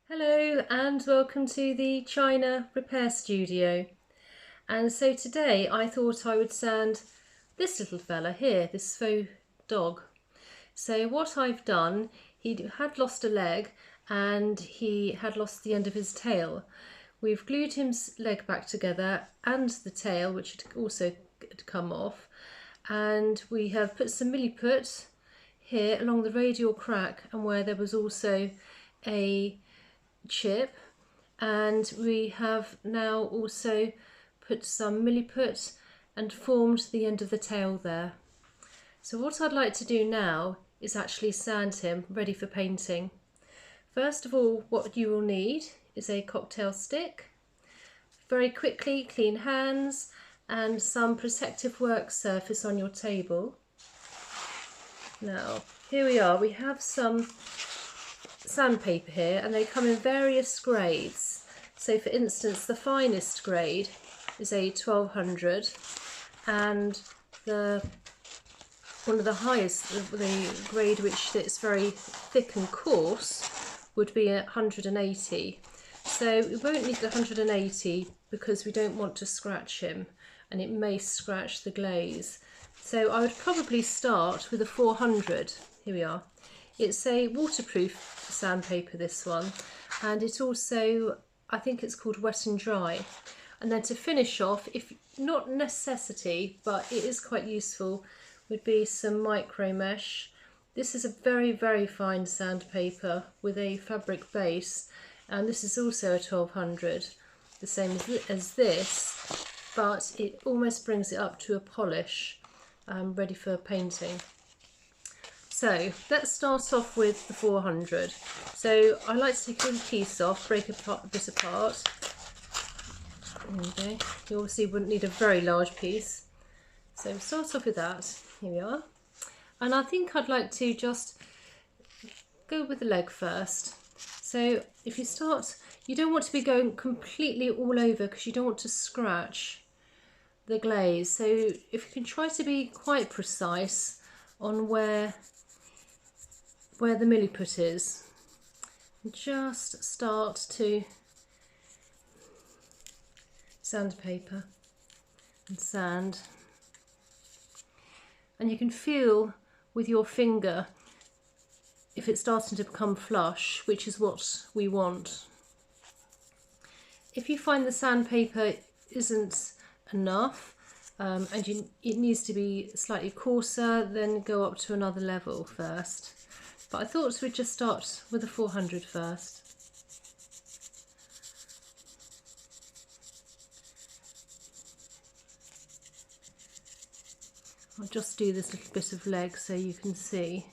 Hello and welcome to the China Repair Studio. And so today I thought I would sand this little fella here, this faux dog. So what I've done, he had lost a leg and he had lost the end of his tail. We've glued his leg back together and the tail, which had also come off, and we have put some Milliput here along the radial crack and where there was also a chip, and we have now also put some Milliput and formed the end of the tail there. So what I'd like to do now is actually sand him ready for painting. First of all, what you will need is a cocktail stick, very quickly clean hands and some protective work surface on your table. Now here we are, we have some sandpaper here and they come in various grades. So for instance, the finest grade is a 1200 and one of the highest, the grade which is very thick and coarse, would be 180. So we won't need the 180 because we don't want to scratch him and it may scratch the glaze. So I would probably start with a 400. Here we are. It's a waterproof sandpaper, this one, and it also, I think it's called wet and dry. And then to finish off, if not necessity, but it is quite useful, would be some micro mesh. This is a very, very fine sandpaper with a fabric base, and this is also a 1200, the same as this, but it almost brings it up to a polish, ready for painting. So let's start off with the 400. So I like to take a piece off, break a bit apart. There we go. You obviously wouldn't need a very large piece. So start off with that. Here we are. And I think I'd like to just go with the leg first. So if you start, you don't want to be going completely all over because you don't want to scratch the glaze. So if you can try to be quite precise on where the Milliput is, just start to sandpaper and sand, and you can feel with your finger if it's starting to become flush, which is what we want. If you find the sandpaper isn't enough and it needs to be slightly coarser, then go up to another level first. But I thought we'd just start with the 400 first. I'll just do this little bit of leg so you can see.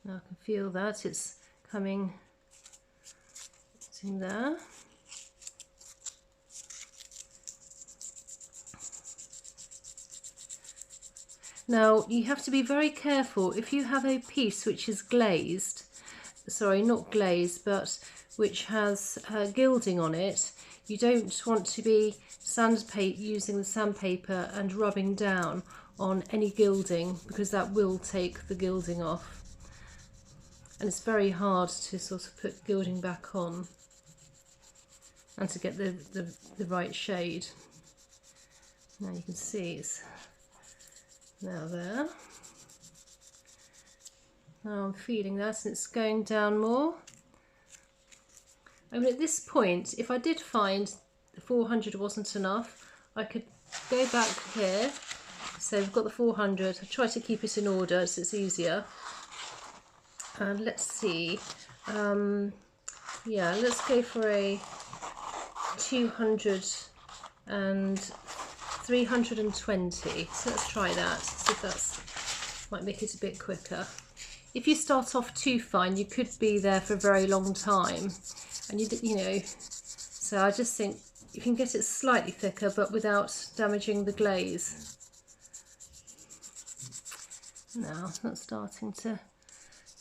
Now I can feel that it's coming in there. Now you have to be very careful if you have a piece which is glazed, sorry, not glazed, but which has gilding on it. You don't want to be using the sandpaper and rubbing down on any gilding because that will take the gilding off. And it's very hard to sort of put gilding back on and to get the right shade. Now you can see it's now there. Now I'm feeling that and it's going down more. I mean, at this point, if I did find the 400 wasn't enough, I could go back here. So we've got the 400. I try to keep it in order so it's easier. And let's see. Yeah, let's go for a 200 and 320. So let's try that. See if that might make it a bit quicker. If you start off too fine, you could be there for a very long time, and you know. So I just think you can get it slightly thicker, but without damaging the glaze. Now that's starting to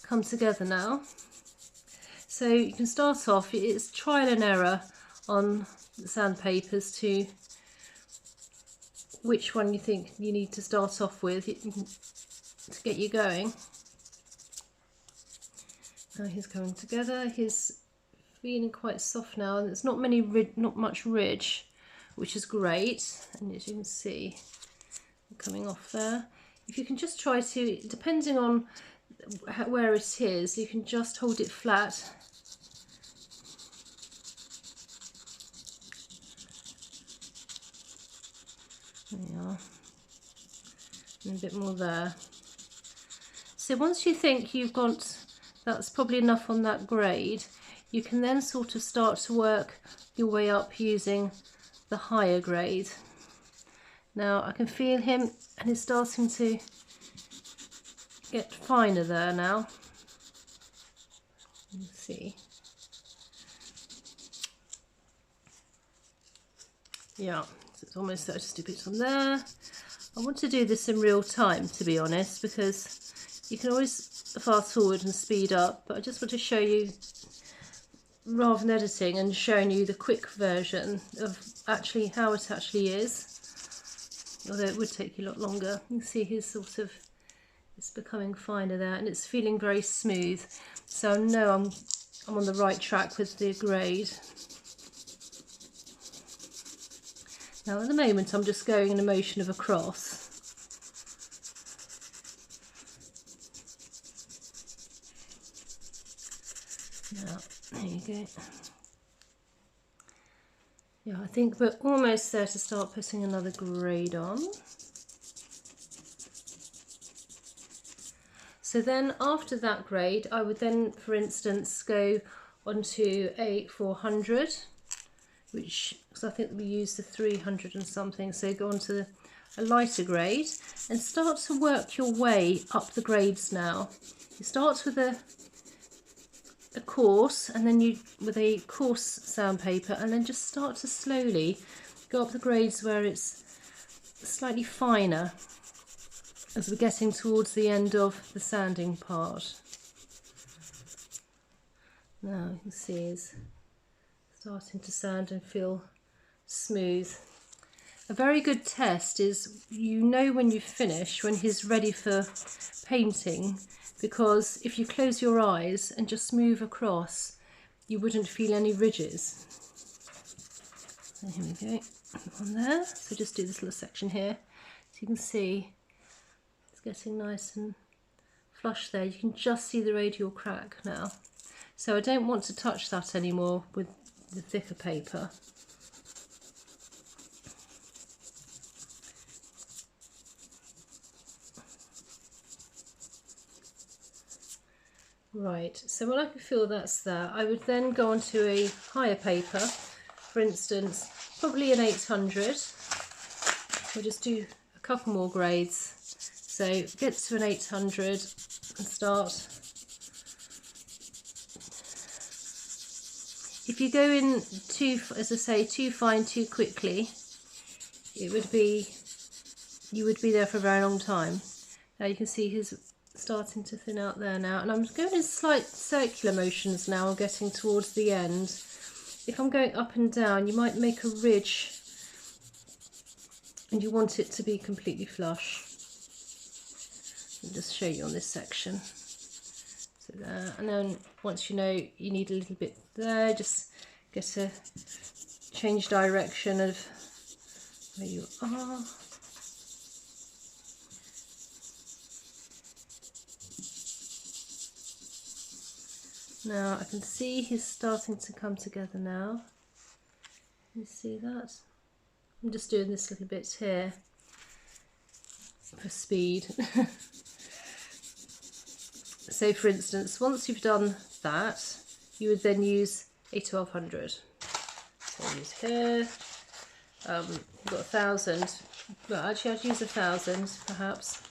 come together now. So you can start off. It's trial and error on the sandpapers to which one you think you need to start off with to get you going. Now he's coming together. He's feeling quite soft now, and there's not much ridge, which is great. And as you can see, coming off there. If you can just try to, depending on where it is, you can just hold it flat. There we are. And a bit more there. So once you think you've got, that's probably enough on that grade, you can then sort of start to work your way up using the higher grade. Now I can feel him, and he's starting to get finer there now. You can see. Yeah, so it's almost there. Just a bit on there. I want to do this in real time, to be honest, because you can always fast forward and speed up, but I just want to show you, rather than editing, and showing you the quick version of actually how it actually is, although it would take you a lot longer. You can see his sort of, it's becoming finer there, and it's feeling very smooth, so I know I'm on the right track with the grade. Now at the moment I'm just going in a motion of a cross. Now, there you go. Yeah, I think we're almost there to start putting another grade on. So then after that grade, I would then, for instance, go onto a 400, which, because I think we used the 300 and something, so go on to a lighter grade and start to work your way up the grades now. You start with a coarse, and then you with a coarse sandpaper, and then just start to slowly go up the grades where it's slightly finer as we're getting towards the end of the sanding part. Now you can see it's starting to sand and feel smooth. A very good test is, you know when you've finished, when he's ready for painting, because if you close your eyes and just move across, you wouldn't feel any ridges. So here we go, on there. So just do this little section here, so you can see it's getting nice and flush there. You can just see the radial crack now. So I don't want to touch that anymore with the thicker paper. Right, so when I can feel that's there, I would then go on to a higher paper, for instance, probably an 800. We'll just do a couple more grades. So get to an 800 and start. If you go in too, as I say, too fine too quickly, it would be, you would be there for a very long time. Now you can see his starting to thin out there now, and I'm going in slight circular motions now, getting towards the end. If I'm going up and down, you might make a ridge and you want it to be completely flush. I'll just show you on this section. So there, and then once you know you need a little bit there, just get a change direction of where you are. Now I can see he's starting to come together now. You see that? I'm just doing this little bit here for speed. So for instance, once you've done that, you would then use a 1200. So use here, you've got 1000. Well, actually I'd use 1000 perhaps.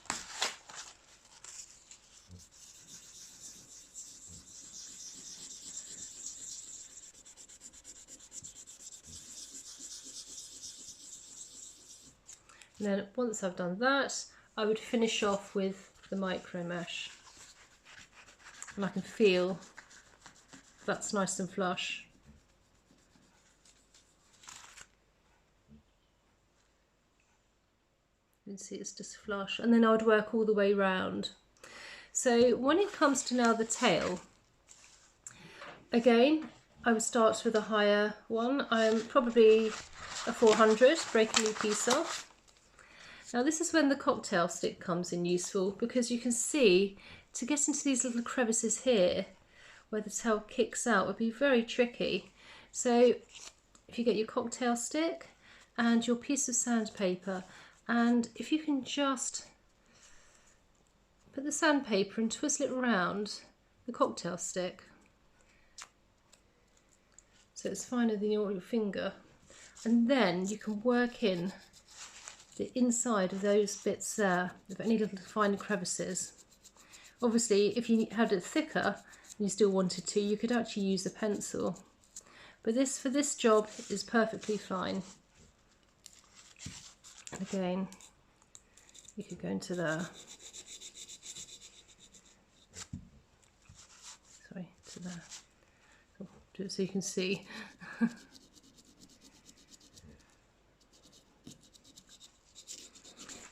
And then once I've done that, I would finish off with the micro mesh. And I can feel that's nice and flush. You can see it's just flush. And then I would work all the way round. So when it comes to now the tail, Again, I would start with a higher one. I'm probably a 400, break a new piece off. Now this is when the cocktail stick comes in useful, because you can see to get into these little crevices here where the tail kicks out would be very tricky. So if you get your cocktail stick and your piece of sandpaper, and if you can just put the sandpaper and twist it around the cocktail stick so it's finer than your finger, and then you can work in the inside of those bits there, of any little fine crevices. Obviously, if you had it thicker and you still wanted to, you could actually use a pencil. But this, for this job, is perfectly fine. And again, you could go into there. Sorry, to there. I'll do it so you can see.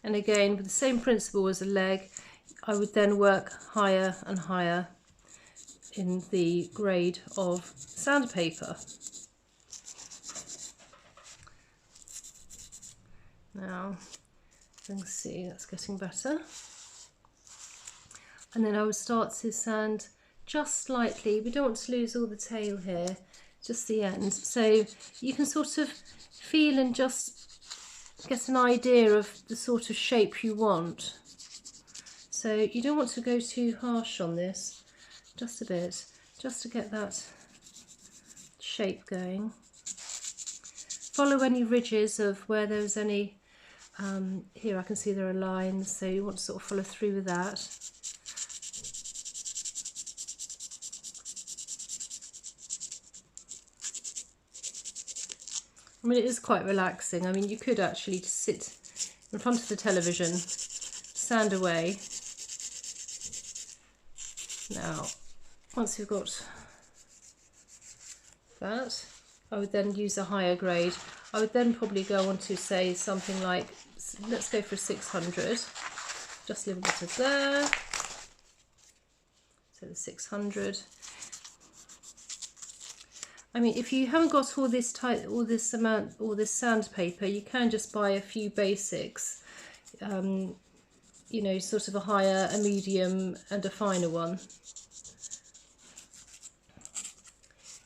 And again, with the same principle as a leg, I would then work higher and higher in the grade of sandpaper. Now, you can see that's getting better. And then I would start to sand just slightly. We don't want to lose all the tail here, just the end. So you can sort of feel and just get an idea of the sort of shape you want. So you don't want to go too harsh on this, just a bit, just to get that shape going. Follow any ridges of where there's any, here I can see there are lines, so you want to sort of follow through with that. I mean, it is quite relaxing. I mean, you could actually just sit in front of the television, sand away. Now, once you've got that, I would then use a higher grade. I would then probably go on to say something like, let's go for 600. Just a little bit of there. So the 600. I mean, if you haven't got all this sandpaper, you can just buy a few basics. You know, sort of a higher, a medium, and a finer one.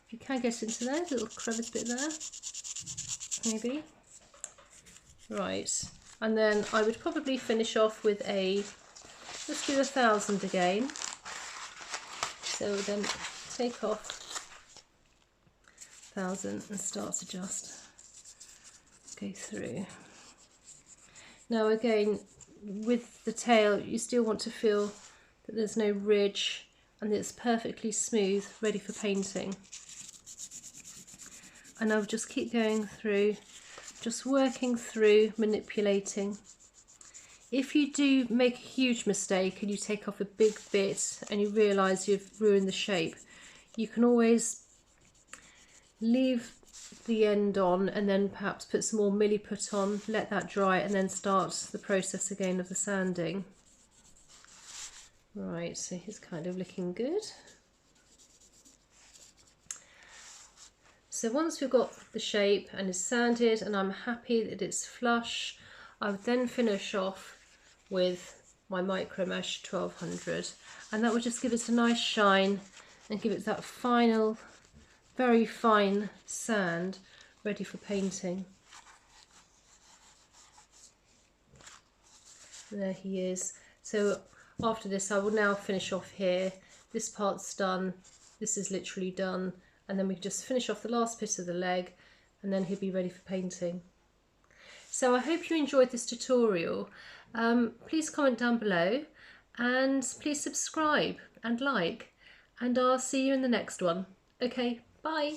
If you can get into there, a little crevice bit there, maybe. Right, and then I would probably finish off with a, let's do 1,000 again. So then take off 1,000 and start to just go through. Now again, with the tail, you still want to feel that there's no ridge and that it's perfectly smooth, ready for painting. And I'll just keep going through, just working through, manipulating. If you do make a huge mistake and you take off a big bit and you realise you've ruined the shape, you can always leave the end on and then perhaps put some more Milliput on, let that dry, and then start the process again of the sanding. Right, so he's kind of looking good. So once we've got the shape and it's sanded and I'm happy that it's flush, I would then finish off with my micro mesh 1200, and that would just give it a nice shine and give it that final, very fine sand ready for painting. There he is. So after this I will now finish off here. This part's done, this is literally done, and then we just finish off the last bit of the leg and then he'll be ready for painting. So I hope you enjoyed this tutorial. Please comment down below and please subscribe and like, and I'll see you in the next one. Okay, bye.